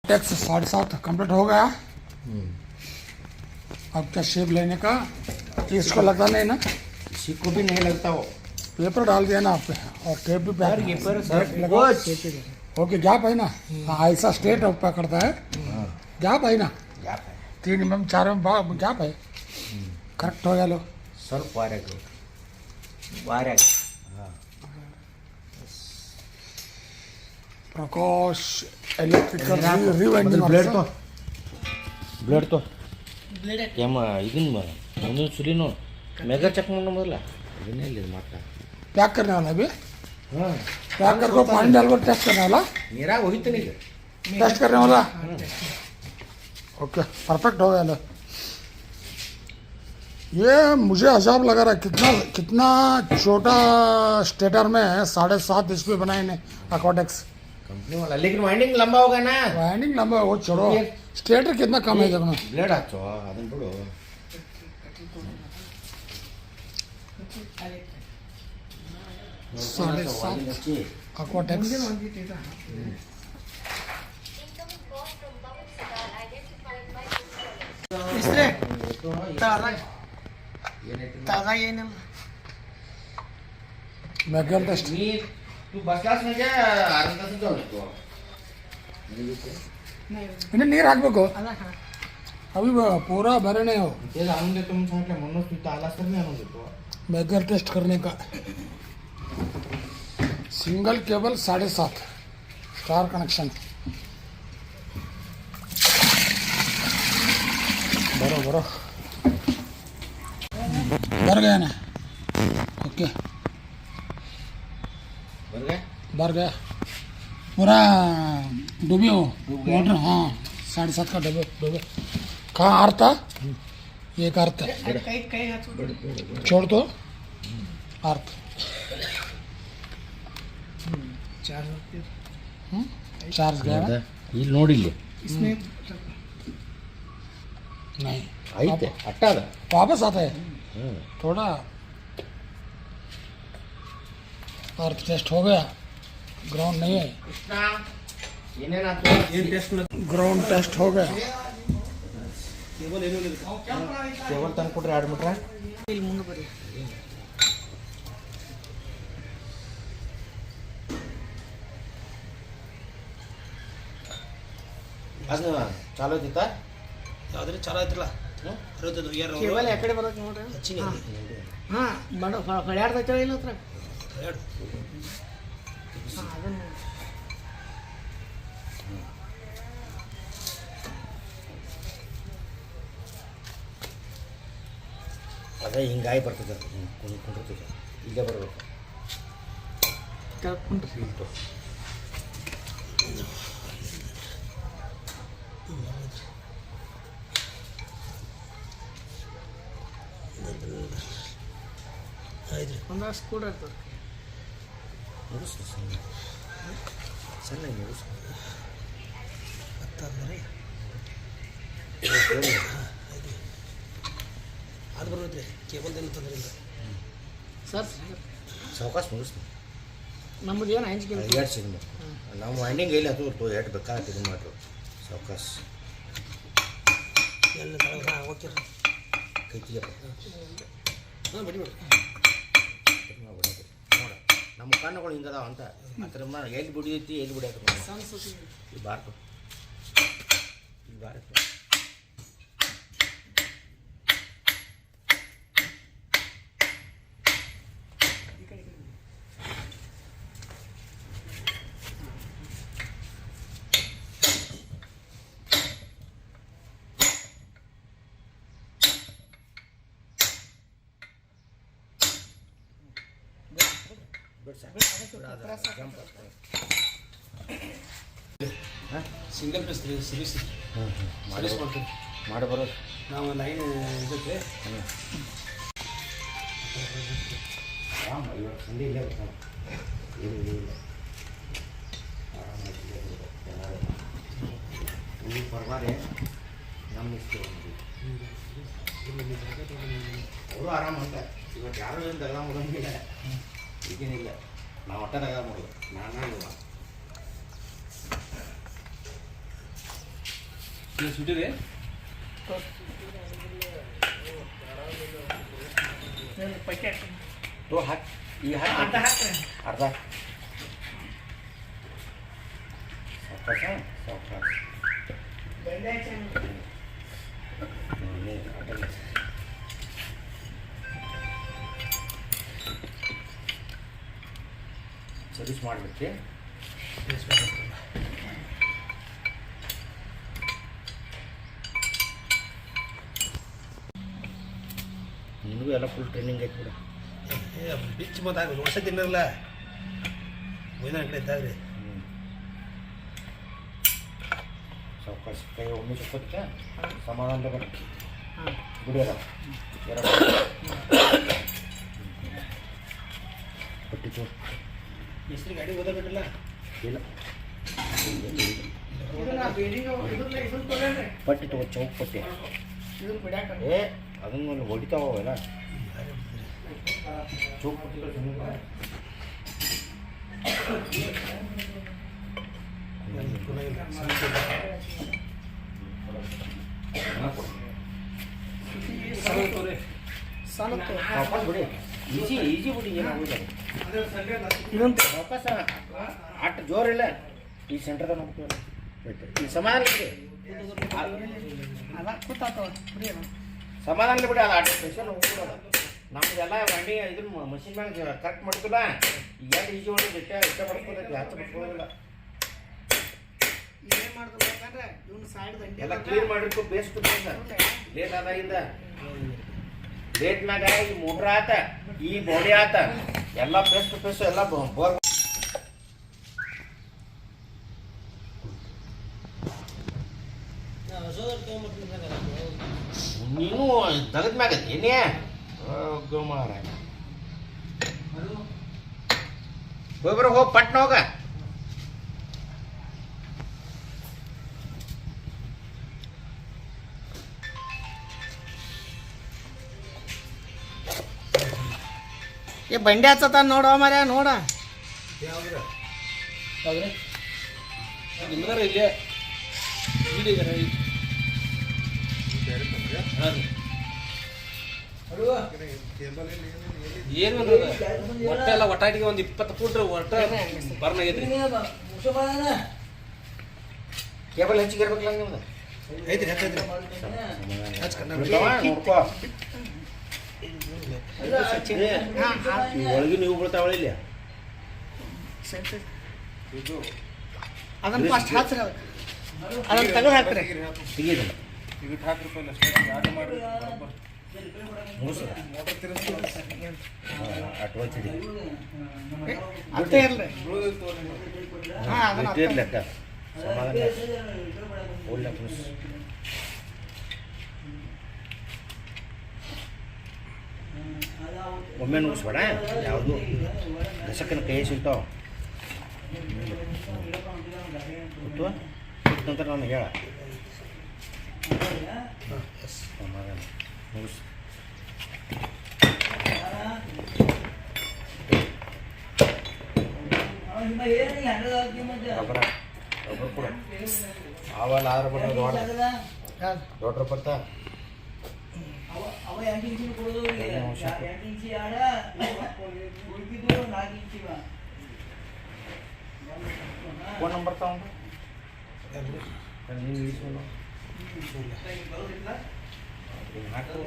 Tax 7.5 complete हो गया। अब क्या शेप लेने का, इसको लगता नहीं ना, किसी को भी नहीं लगता वो। पेपर डाल दिया ना आप पे और टेप भी सर ये पर सर लगाओ। ओके गैप है ना, हाँ ऐसा स्ट्रेट पकड़ता है, गैप है ना, 3 mm 4 mm गैप है, करेक्ट हो गया। लो सर वारेग प्रकाश ಎಲೆಕ್ಟ್ರಿಕಲ್ ರಿವೈಂಡಿಂಗ್ ಬ್ಲೇಡ್ ಏಮ ಇದನ್ನ ಒಂದೊಂದು ಸುಲಿನೋ ಮೆಗಾ ಚೆಕ್ ಮಾಡೋ ಮೊದಲ ಇದನ್ನೇ ಇಲ್ಲಿ ಮಾತ್ರ पैक करने वाला अभी, पैक करके पानी डालकर टेस्ट करने वाला, ನೀರಾಗ ಹೋಗಿತ್ತೇನೆ ಈಗ टेस्ट करने वाला। ओके परफेक्ट हो गया। लो ये मुझे अजाब लगा रहा है, कितना छोटा स्टेटर में 7.5 HP बनाए ने अकॉटेक्स कंपनी वाला, लेकिन वाइंडिंग लंबा होगा ना। वाइंडिंग लंबा है वो, छोड़ो स्टेटर कितना कम है देखना। ब्लेड हाचो ಅದನ್ನ ಬಿಡು। 7.5 अकॉटेक्स मैगल टेस्ट। तू बस क्लास में क्या अर्ध तास जाऊ शकतो। इन्हें ನೀರು ಹಾಕಬೇಕು, अभी पूरा भरे नहीं हो। ते आणून देतो म्हणून सांगितलं, म्हणून तू आलास तर मी आणून देतो। मैगल टेस्ट करने का सिंगल केबल 7.5 स्टार कनेक्शन बरो बरो भर गया ना। ओके भर गया पूरा डूबी हो मोटर। हाँ 7.5 का डूबे कहाँ अर्थ था, एक अर्थ छोड़ दो अर्थ चार्ज गया ಇಲ್ಲಿ ನೋಡಿಲ್ಲ नहीं ಐತೆ ಅಟ್ಟ ಅದ वापस आता है थोड़ा। अर्थ टेस्ट हो गया, ग्राउंड नहीं है, ಏನೇನಾಯ್ತು ಏನು ಟೆಸ್ಟ್ ग्राउंड टेस्ट हो गया। ಕೇಬಲ್ ತಂದು ಕೊಡ್ರಿ 2 ಮೀಟರ್ ಇಲ್ಲಿ ಮುಂದೆ ಬರ್ರಿ। ಅದು ಚಾಲೂ ಐತಿತ್ತಾ ಯಾವ್ದ್ರಿ ಚಾಲೋ ಐತ್ರಲ್ಲ ಅರವತ್ತದು ಕೇಬಲ್ ಯಾಕಡೆ ಬರೋದು ನೋಡ್ರಿ। ಹಚ್ಚಿನಿ ಹಾಂ ಬಡ ಹೊಡ್ಯಾಡ್ದೈತೆ ಇಲ್ಲ ಹತ್ರ ಎರಡು ಹಾಂ ಅದನ್ನು ಅದೇ ಹಿಂಗಾಗಿ ಬರ್ತದೆ, ಹಿಂಗೆ ಕುಂಡಿರ್ತದೆ, ಇಲ್ಲೇ ಬರಬೇಕು ಕರ್ಕೊಂಡ್ರಿ ಐದ್ರಿ ಒಂದಷ್ಟು ಕೂಡ ಇರ್ತದೆ। ನುಡಿಸು ಸಣ್ಣ ನುಡಿಸು ಹತ್ತಾದ್ರಿ ಅದು ಬರ್ತೈತ್ರಿ ಕೇಬಲ್ದೇನು ತೊಂದರೆ ಇಲ್ಲ ಸರ್ ಸಾವಕಾಶ ನುಡಿಸ್ತು ನಮ್ಮದು ಏನು ಹಂಚಿಕೆ ಎರಡು ಸಿಗ್ಮ ನಾವು ವೈಂಡಿಂಗ್ ಇಲ್ಲ ಅದು ಎಷ್ಟು ಬೇಕಾಗ್ತದೆ ಇದು ಮಾಡ್ರು ಸಾವಕಾಶ ಎಲ್ಲ ಓಕೆ ರೀ ಕೈತಿಗೆ ಹಾಂ ಬಡಿ ಮಾಡಿ ನೋಡ ನಮ್ಮ ಕಣ್ಣುಗಳು ಹಿಂಗದಾವ ಅಂತ ಅದ್ರ ಎಲ್ಲಿ ಬಿಡಿದೈತಿ ಎಲ್ಲಿ ಬಿಡಕ್ಕೆ ಸಣ್ಣ ಸುದ್ದಿ ಈ ಬಾರ್ತು ಈ ಬಾರತ್ತು ಸಿಂಗಲ್ ಪೀಸ್ ರೀ ಸಿರೀಸ್ ಮಾಡಿ ಮಾಡ್ತೀವಿ ಮಾಡಿ ಬರೋದು ನಾವು ಲೈನ್ ಇದಕ್ಕೆ ಆರಾಮ ಇವತ್ತು ಸಂಡೆ ಇಲ್ಲೇ ಬರ್ತಾನೆ ಇಲ್ಲ ಆರಾಮಾಗಿ ಪರವಾರೆ ನಮ್ಮ ಅವರು ಆರಾಮ ಅಂತ ಇವತ್ತು ಯಾರು ಏನು ತಗಲ ಮಾಡೋಂಗಿಲ್ಲ ಈಗೇನಿಲ್ಲ ನಾವು ಒಟ್ಟ ತಗಲ ಮಾಡೋದು ನಾನು ಇದು ಸುಟ್ಟಿರಿ ಪ್ಯಾಕೆಟ್ ತೋ ಹಾಕಿ ಈಗ ಹಾಕಿ ಅರ್ಧ ಹಾಕ್ರಿ ಅರ್ಧ ಸಾವಕಾಶ ಸಾವಕಾಶ ಬೆಂಡೆ ಚೆನ್ನಾಗಿ ಸರ್ವಿಸ್ ಮಾಡ್ಬಿಟ್ಟು ನಿನಗೂ ಎಲ್ಲ ಫುಲ್ ಟ್ರೈನಿಂಗ್ ಐತೆ ಬಿಡ ಬಿಚ್ಚಿ ಬಂದಾಗ ವರ್ಷ ತಿನ್ನಲ್ಲ ಒಯ್ದ ಕಡೆ ಇದ್ದಾಗ್ರಿ ಸಾವಕಾಶ ಕೈ ಒಮ್ಮೆ ಚಪ್ಪಕ್ಕೆ ಸಮಾಧಾನ ಬರುತ್ತೆ ಹಾಂ ಬಿಡಿಯಲ್ಲ ಎರಡು ಪಟ್ಟಿ ಚೂರು ಹೆಸ್ರು ಗಾಡಿ ಓದಬೇಕಲ್ಲ ಇಲ್ಲ ಇದನ್ನ ಬೇಡಿಗೆ ಇದನ್ನ ತೊಗೊಂಡ್ರೆ ಪಟ್ಟಿ ತಗೋ ಚೌಕ್ ಪಟ್ಟಿ ಇದನ್ನ ಬಿಡಾಕ ಏ ಅದನ್ನ ಹೊಡಿತಾವಲ್ಲ ಚೌಕ್ ಪಟ್ಟಿ ಸಣ್ಣ ವಾಪಸ್ ಬಿಡಿ ಈಜಿ ಈಜಿ ಬಿಡಿ ಏನಾಗೋದಿಲ್ಲ ಇದೊಂದು ವಾಪಸ್ ಅಷ್ಟು ಜೋರಿಲ್ಲ ಈ ಸೆಂಟ್ರದಾಗ ನೋಡ್ತೀವಲ್ಲ ಈ ಸಮಾಧಾನ ಬಿಡಿ ಅದ ಕೂತಾತವ ಬಿಡಿ ಸಮಾಧಾನ ಬಿಡಿ ಅದು ಅಷ್ಟು ಸ್ಪೆಷಲ್ ಹೋಗ್ಬಿಡೋದು ನಮ್ದೆಲ್ಲ ಗಾಡಿ ಇದನ್ನ ಮಷಿನ್ ಮ್ಯಾಗ ಕರೆಕ್ಟ್ ಮಾಡ್ತಿಲ್ಲ ಈಗ ಎರಡು ಈಜಿ ಹೊಡೆದು ಇಷ್ಟ ಪಡ್ಕೋದೈತಿ ಹಚ್ಚ ಪಡ್ಕೋದಿಲ್ಲ ಏನ್ ಮಾಡ್ಬೇಕಂದ್ರೆ ಇವನು ಸೈಡ್ ದಂಡಿ ಎಲ್ಲ ಕ್ಲೀನ್ ಮಾಡಿರ್ತು ಬೇಸ್ಟ್ ಲೇಟ್ ಆದಾಗಿಂದ ಲೇಟ್ ಮ್ಯಾಗ ಈ ಮೋಟ್ರ್ ಆತ ಈ ಬಾಡಿ ಆತ ಎಲ್ಲ ಪೇಸ್ಟ್ ಪೇಸ್ಟ್ ಎಲ್ಲ ಬೋರ್ ನೀನು ದಗದ ಮ್ಯಾಗ ಏನೇ ಮಾರ ಹೋಗ್ಬರ ಹೋಗಿ ಪಟ್ನ ಹೋಗ ಏ ಬಂಡಿ ಹಚ್ಚತ ನೋಡ ಮರ್ಯ ನೋಡ ಯಾವ್ದ್ರ ಹೌದ್ರಿ ನಿಮ್ದಾರ ಇಲ್ಲೇ ಇಲ್ಲಿ ಹಾಂ ಏನು ಒಟ್ಟ ಎಲ್ಲ ಒಟ್ಟಾಟಿಗೆ ಒಂದು 20 ಫೂಟ್ ಒಟ್ಟ ಬರ್ನಾಗೈತ್ರಿ ಕೇಬಲ್ ಹೆಚ್ಚಿಗೆ ಇರ್ಬೇಕಲ್ಲ ನಿಮ್ದು ಐತ್ರಿ ಹೆಚ್ಚೈತ್ರಿ ನೋಡ್ಕೋ ಒಳಗೆ ನೀವು ಬೀಳ್ತಾವಳ ಇಲ್ಲ ಅದನ್ನ ಫಸ್ಟ್ ಹಚ್ಚ್ರಿ ಅದನ್ನ ತೆಗೆದು ಹಾಕ್ರಿ ತೆಗೀರಿ ಅಟ್ವಚ್ಚಿಡಿ ಅಷ್ಟೇ ಇರ್ಲಿ ಹಾಂ ಅದನ್ನ ಇರ್ಲಿ ಅಕ್ಕ ಸಮಾಧಾನ ಒಳ್ಳೆ ಪ್ಲಸ್ ಒಮ್ಮೆ ನುಗ್ಸ್ಬೇಡ ಯಾವುದು ದಶಕನ ಕೈ ಸಿಗ್ತಾವ ಗೊತ್ತು ನಂತರ ನನಗೆ ಹೇಳ ಸಮಾಧಾನ ಮುಗಿಸ್ ರಬ್ಬರ ರಬ್ಬರ್ ಕೊಡು ಅವಲ್ಲ ಆದ್ರೆ ಬಡ ದೊಡ್ಡ ಬರ್ತಾ ಫೋನ್ ನಂಬರ್ ತಗೊಂಡು ನೀವು ಇಳಿಸೋಲ್ಲ ಹಾಕು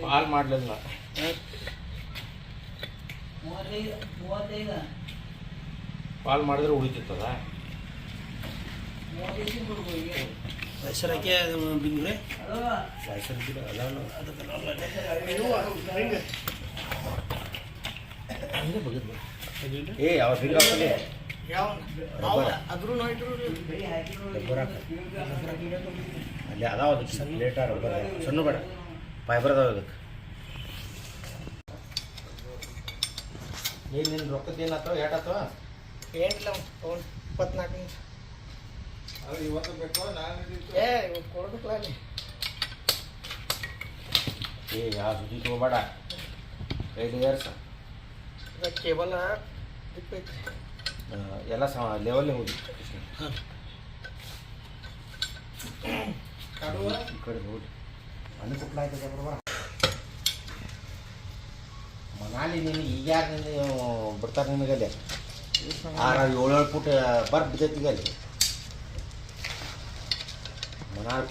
ಕಾಲ್ ಮಾಡಲಿಲ್ಲ ಕಾಲ್ ಮಾಡಿದ್ರೆ ಉಳಿತಿತ್ತದ ಹೆಸರಕ್ಕೆ ಬಿಂಗ್ರೆ ಏ ಅವ್ರ ಹಿಂಗಾಗ್ತದೆ ಯಾವ ಅದ್ರೂ ನೋಡಿದ್ರು ಅಲ್ಲಿ ಅದಾವ ಅದಕ್ಕೆ ಲೇಟ ರಬ್ಬರ್ ಸಣ್ಣ ಬೇಡ ಫೈಬರ್ ಅದಾವ ಅದಕ್ಕೆ ಏನು ನಿನ್ನ ರೊಕ್ಕದ ಏನಾಗ್ತಾವ ಏಟಾಗ್ತಾವ ಏನಿಲ್ಲ 24 ನಿಮಿಷ ಇವತ್ತು ಬೇಕು ಏ ಇವತ್ತು ಕೊಡ್ಬೇಕಲ್ಲ ಅಲ್ಲಿ ಏ ಯಾವ ಸುದ್ದಿ ತಗೋಬೇಡ 5 ಇಯರ್ಸ್ ಕೇಬಲ್ ಎಲ್ಲ ಲೆವೆಲ್ಲೇ ಹೋಗಿ ಈ ಕಡೆ ಹೋಗಿ ಮನೆ ಕುಟ್ಲ ಆಯ್ತದೆ ಬರುವ ಮನಾಲಿ ನೀನು ಈಗ ಯಾರು ನೀನು ಬಿಡ್ತಾರೆ ನಿನಗಲ್ಲಿ 6-7 ಫುಟ್ ಬರ್ಫ್ ಬಿದ್ದೈತಿಗ ಅಲ್ಲಿ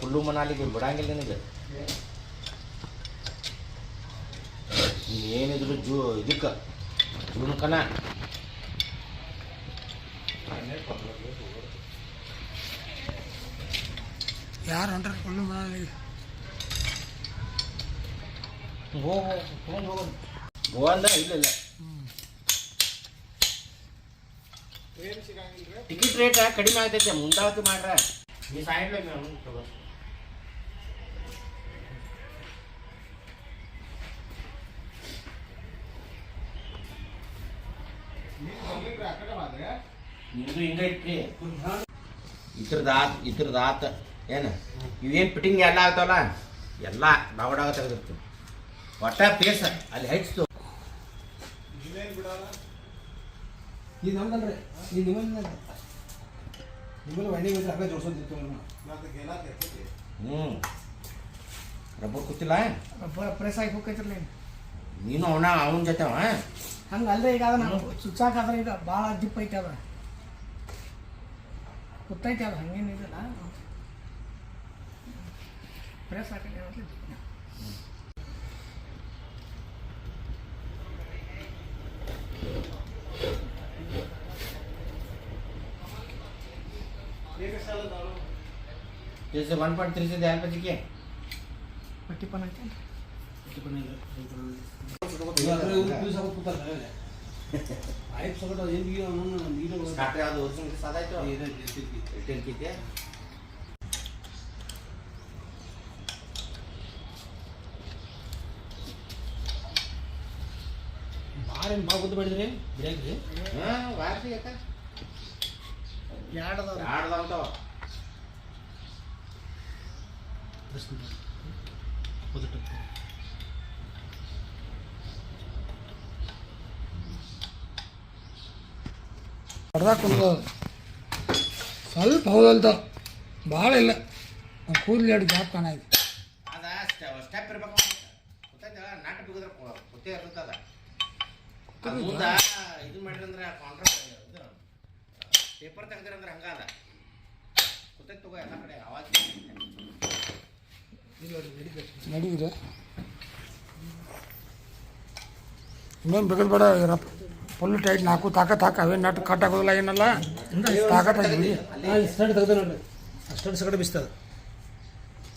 ಫುಲ್ಲು ಮನಾಲಿಗೆ ಬಿಡಂಗಿಲ್ಲ ನಿನಗೆ ಏನಿದ್ರು ಇದಕ್ಕೆ ಜೂನ್ಕನ ಯಾರು ಹೊಂಟ್ರೆ ಕೊಳ್ಳು ಮನಾಲಿಗೆ ಗೋವಾಂದ ಇಲ್ಲ ಟಿಕೆಟ್ ರೇಟ್ ಕಡಿಮೆ ಆಗ್ತೈತೆ ಮುಂದಾವತ್ತು ಮಾಡ್ರ ಈ ಸೈಡ್ ತಗೋ ನಿಮ್ದು ಹಿಂಗೈತ್ರಿ ಇದ್ರದಾತ ಏನು ಇವೇನು ಫಿಟ್ಟಿಂಗ್ ಎಲ್ಲ ಆಗ್ತಾವಲ್ಲ ಎಲ್ಲ ಡಾವಡಾಗ ತೆಗೆದಿರ್ತೀವಿ ಒಟ್ಟ ಪೇಸ್ ಅಲ್ಲಿ ಹೆಚ್ಚು ಇದು ನಮ್ದಲ್ರಿ ಇದು ನಿಮ್ಮಲ್ಲಿ ವೈಂಡಿಂಗ್ ಇದ್ರೆ ಹಾಗೆ ಜೋಡ್ಸೋದಿತ್ತು ರಬ್ಬರ್ ಕೂತಿಲ್ಲ ಪ್ರೆಸ್ ಆಗಿ ಹೋಗ್ತೈತಿರ್ಲಿ ನೀನು ಅವನ ಜೊತೆ ಅವ ಹಂಗೆ ಅಲ್ಲದೆ ಈಗ ನಾನು ಸುಚ್ಚಾಕಾದ್ರೆ ಈಗ ಭಾಳ ದಿಪ್ಪ ಐತೆ ಅದ ಗೊತ್ತೈತೆ ಅದ ಹಂಗೇನಿಲ್ಲ ಪ್ರೆಸ್ ಹಾಕಿ जैसे 1.3 से ध्यान पर के ಪಟ್ಟಿ ಪನ್ ಐತೆ ಸ್ಟಾರ್ಟರ್ ಅದು ವರ್ಷ ಸಾದಾಯ್ತು ರಿಟೇಲ್ ಕಿತ್ತೆ ಬಾರೇನು ಭಾಳ ಗೊತ್ತು ಮಾಡಿದ್ರಿ ಬಿಡಾಕ್ರಿ ವಾರ್ತಿ ಯಾಕ ಎರಡದವ್ರು ಆಡ್ದಂತವ ಹೊಡೆದಾಗ ಕುಂದು ಸ್ವಲ್ಪ ಹೌದಲ್ತ ಭಾಳ ಇಲ್ಲ ಕೂದಲು ಎರಡು ಗ್ಯಾಪ್ ಕಾಣೈತಿ ಅದ ಸ್ಟೆಪ್ ಇರ್ಬೇಕು ಗೊತ್ತಾಯ್ತಲ್ಲ ನಾಟ ಬಿಗಿದ್ರೆ ಗೊತ್ತೇ ಇರ್ತದ ಅದು ಮುಂದ ಇದು ಮಾಡಿರಂದ್ರೆ ಕಾಂಟ್ರಾಕ್ಟ್ ಇದು ಪೇಪರ್ ತೆಗ್ದಿರಂದ್ರೆ ಹಂಗಾದ ಗೊತ್ತಾಯ್ತು ತಗೋ ಎಲ್ಲ ಕಡೆ ಆವಾಜ್ ನಡೀರಿ ಇನ್ನೇನು ಬಿಗದ್ ಬೇಡ ಇರಪ್ಪ ಫುಲ್ ಟೈಟ್ ನಾಲ್ಕು ತಾಕತ್ ಹಾಕ ಅವೇನು ನಟ್ಟು ಕಟ್ ಹಾಕೋದಿಲ್ಲ ಏನಲ್ಲ ತಾಕತ್ ಆಗಿ ಬಿಗಿ ಸ್ಟಾರ್ಟ್ ತೆಗ್ದು ನೋಡ್ರಿ ಅಷ್ಟು ಸಗಡೆ ಬಿಸ್ತದ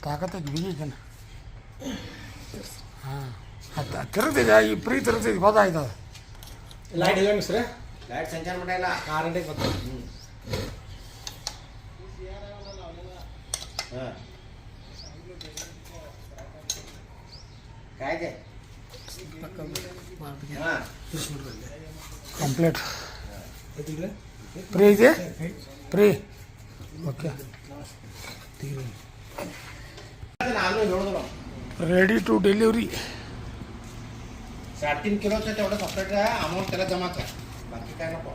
ತಾಕತ್ ಆಗಿ ಬಿಗಿ ಜನ ಹಾಂ ಅದು ತಿರುಗ್ತಿದೆ ಈ ಪ್ರೀ ತಿರುಗ್ತಿದೆ ಗೊತ್ತಾಯ್ತದ ಲೈಟ್ ಇಲ್ಲ ಮಿಸ್ರೆ ಲೈಟ್ ಸಂಚಾರ ಮಟ್ಟ ಇಲ್ಲ 6 ಗಂಟೆಗೆ ಬರ್ತದೆ ಹಾಂ ಕಾಯ್ದೆ ಹಾಂ ಕಂಪ್ಲೀಟ್ ಪ್ರೀ ಇದೆ ಪ್ರೀ ಓಕೆ ನಾನು ನೋಡಿದ್ರು ರೆಡಿ ಟು ಡೆಲಿವರಿ 3.5 किलो तेवढं सपरेट अमाऊंट त्याला जमा कर बाकी काय नको